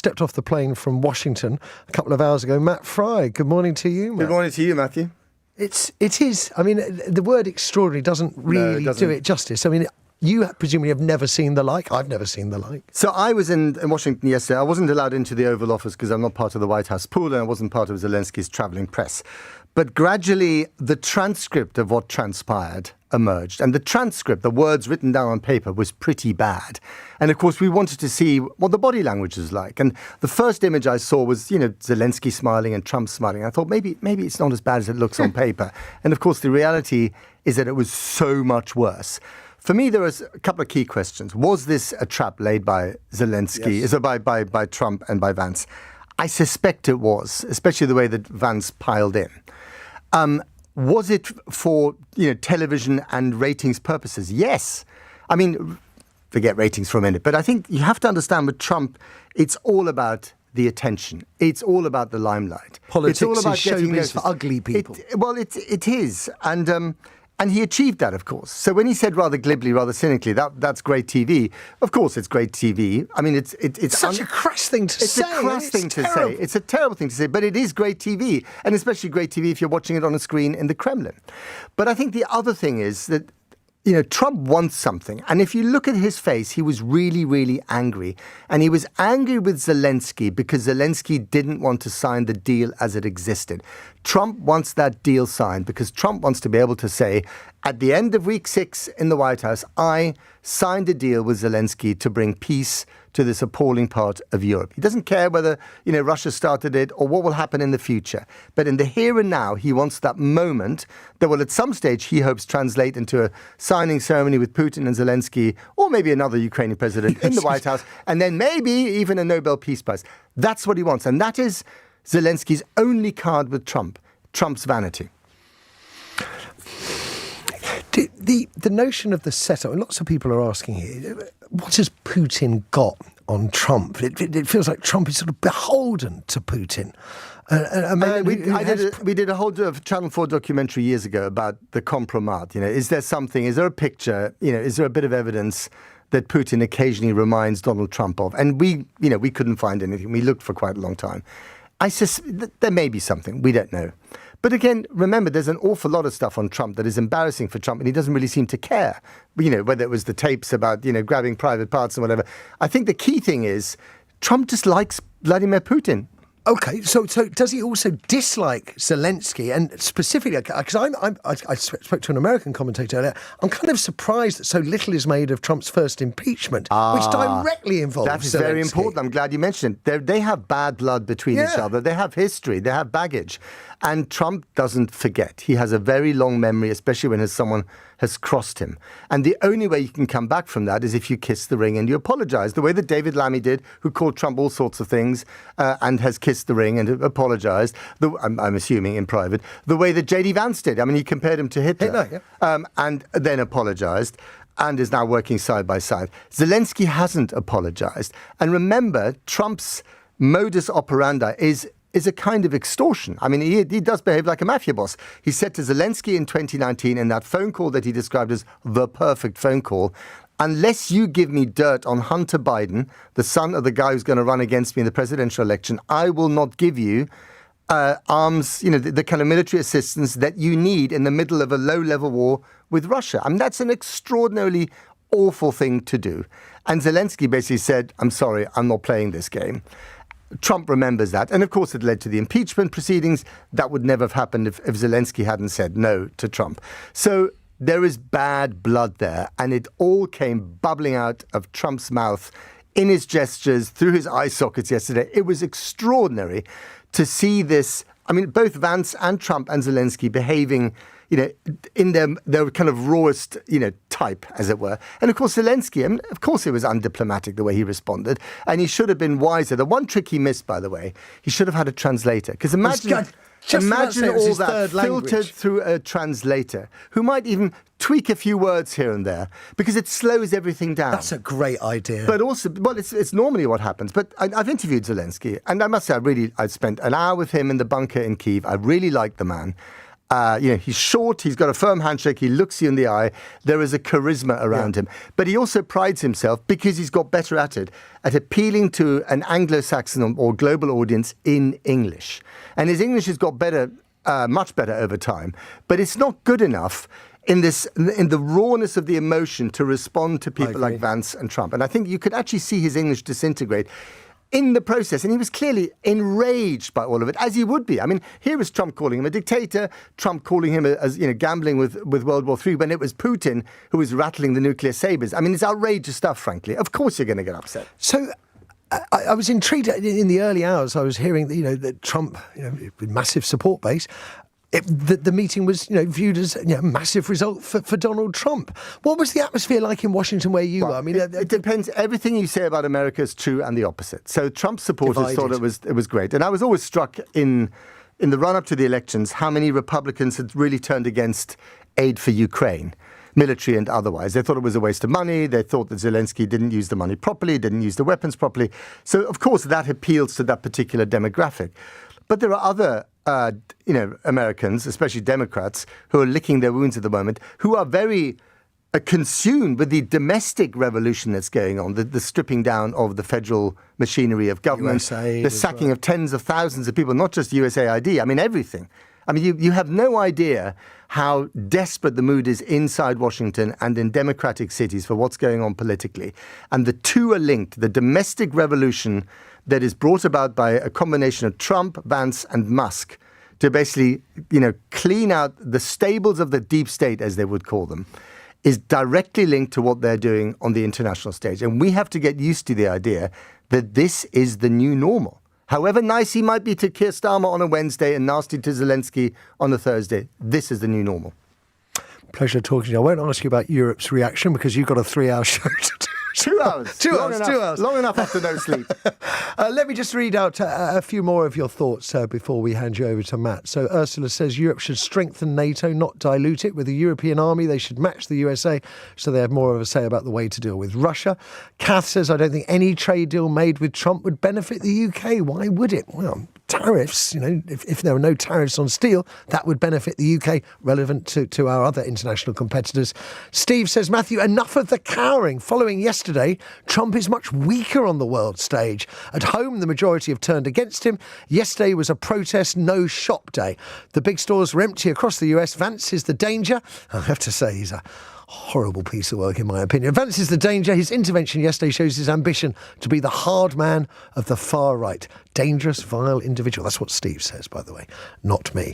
stepped off the plane from Washington a couple of hours ago. Matt Frei, good morning to you, Matt. Good morning to you, Matthew. It is. I mean, the word extraordinary doesn't really do it justice. I mean, you presumably have never seen the like. I've never seen the like. So I was in Washington yesterday. I wasn't allowed into the Oval Office because I'm not part of the White House pool and I wasn't part of Zelensky's travelling press. But gradually, the transcript of what transpired emerged. And the transcript, the words written down on paper, was pretty bad. And of course, we wanted to see what the body language was like. And the first image I saw was, Zelensky smiling and Trump smiling. I thought maybe it's not as bad as it looks on paper. And of course, the reality is that it was so much worse. For me, there was a couple of key questions. Was this a trap laid by Zelensky, Yes. so by Trump and by Vance? I suspect it was, especially the way that Vance piled in. Was it for television and ratings purposes? Yes. I mean, forget ratings for a minute, but I think you have to understand with Trump, it's all about the attention. It's all about the limelight. Politics it's all about is getting showbiz noticed. for ugly people. It is. And he achieved that, of course. So when he said rather glibly, rather cynically, that's great TV, of course it's great TV. I mean, it's such a crass thing to say. It's a crass thing to say. It's a terrible thing to say, but it is great TV, and especially great TV if you're watching it on a screen in the Kremlin. But I think the other thing is that Trump wants something. And if you look at his face, he was really, really angry. And he was angry with Zelensky because Zelensky didn't want to sign the deal as it existed. Trump wants that deal signed because Trump wants to be able to say, at the end of week 6 in the White House, I signed a deal with Zelensky to bring peace to this appalling part of Europe. He doesn't care whether, Russia started it or what will happen in the future. But in the here and now, he wants that moment that will at some stage, he hopes, translate into a signing ceremony with Putin and Zelensky, or maybe another Ukrainian president in the White House, and then maybe even a Nobel Peace Prize. That's what he wants. And that is Zelensky's only card with Trump, Trump's vanity. The notion of the setup, lots of people are asking here, what has Putin got on Trump? It feels like Trump is sort of beholden to Putin. We did a whole Channel 4 documentary years ago about the compromat. Is there a picture, is there a bit of evidence that Putin occasionally reminds Donald Trump of? And we couldn't find anything. We looked for quite a long time. There may be something. We don't know. But again, remember, there's an awful lot of stuff on Trump that is embarrassing for Trump, and he doesn't really seem to care, whether it was the tapes about, grabbing private parts and whatever. I think the key thing is Trump just likes Vladimir Putin. Okay, so does he also dislike Zelensky? And specifically, because I spoke to an American commentator earlier, I'm kind of surprised that so little is made of Trump's first impeachment, which directly involves Zelensky. That is very important. I'm glad you mentioned it. They have bad blood between each other. They have history. They have baggage. And Trump doesn't forget. He has a very long memory, especially when someone has crossed him. And the only way you can come back from that is if you kiss the ring and you apologize. The way that David Lammy did, who called Trump all sorts of things and has kissed the ring and apologized, I'm assuming in private, the way that J.D. Vance did. I mean, he compared him to Hitler. And then apologized and is now working side by side. Zelensky hasn't apologized. And remember, Trump's modus operandi is a kind of extortion. I mean, he does behave like a mafia boss. He said to Zelensky in 2019 in that phone call that he described as the perfect phone call, unless you give me dirt on Hunter Biden, the son of the guy who's going to run against me in the presidential election, I will not give you arms, the kind of military assistance that you need in the middle of a low-level war with Russia. I mean, that's an extraordinarily awful thing to do. And Zelensky basically said, I'm sorry, I'm not playing this game. Trump remembers that. And of course, it led to the impeachment proceedings. That would never have happened if Zelensky hadn't said no to Trump. So there is bad blood there. And it all came bubbling out of Trump's mouth in his gestures, through his eye sockets yesterday. It was extraordinary to see this. I mean, both Vance and Trump and Zelensky behaving in their kind of rawest, type, as it were. And of course, Zelensky, I mean, of course, it was undiplomatic the way he responded. And he should have been wiser. The one trick he missed, by the way, he should have had a translator. Because imagine all that filtered through a translator who might even tweak a few words here and there because it slows everything down. That's a great idea. But also, it's normally what happens. But I've interviewed Zelensky, and I must say, I spent an hour with him in the bunker in Kyiv. I really liked the man. He's short, he's got a firm handshake, he looks you in the eye, there is a charisma around him. But he also prides himself, because he's got better at it, at appealing to an Anglo-Saxon or global audience in English. And his English has got better, much better over time. But it's not good enough in the rawness of the emotion to respond to people like Vance and Trump. And I think you could actually see his English disintegrate in the process, and he was clearly enraged by all of it, as he would be. I mean, here was Trump calling him a dictator, Trump calling him as gambling with World War III, when it was Putin who was rattling the nuclear sabers. I mean, it's outrageous stuff, frankly. Of course you're going to get upset. So I was intrigued in the early hours. I was hearing that Trump, with massive support base, the meeting was viewed as a massive result for Donald Trump. What was the atmosphere like in Washington where you were? I mean, it depends. Everything you say about America is true and the opposite. So Trump supporters thought it was great. And I was always struck in the run-up to the elections how many Republicans had really turned against aid for Ukraine, military and otherwise. They thought it was a waste of money. They thought that Zelensky didn't use the money properly, didn't use the weapons properly. So, of course, that appeals to that particular demographic. But there are other Americans, especially Democrats, who are licking their wounds at the moment, who are very consumed with the domestic revolution that's going on, the stripping down of the federal machinery of government, the sacking of tens of thousands of people, not just USAID, I mean everything. I mean, you have no idea how desperate the mood is inside Washington and in democratic cities for what's going on politically. And the two are linked. The domestic revolution that is brought about by a combination of Trump, Vance, and Musk to basically, clean out the stables of the deep state, as they would call them, is directly linked to what they're doing on the international stage. And we have to get used to the idea that this is the new normal. However nice he might be to Keir Starmer on a Wednesday and nasty to Zelensky on a Thursday, this is the new normal. Pleasure talking to you. I won't ask you about Europe's reaction because you've got a 3-hour show to do. 2 hours. 2 hours. 2 hours. Long enough after no sleep. Let me just read out a few more of your thoughts before we hand you over to Matt. So Ursula says Europe should strengthen NATO, not dilute it. With a European army, they should match the USA so they have more of a say about the way to deal with Russia. Kath says, I don't think any trade deal made with Trump would benefit the UK. Why would it? Well, tariffs, if there were no tariffs on steel, that would benefit the UK, relevant to our other international competitors. Steve says, Matthew, enough of the cowering. Following yesterday, Trump is much weaker on the world stage. At home, the majority have turned against him. Yesterday was a protest no shop day. The big stores were empty across the US. Vance is the danger. I have to say, he's a horrible piece of work, in my opinion. Vance is the danger. His intervention yesterday shows his ambition to be the hard man of the far right. Dangerous, vile individual. That's what Steve says, by the way, not me.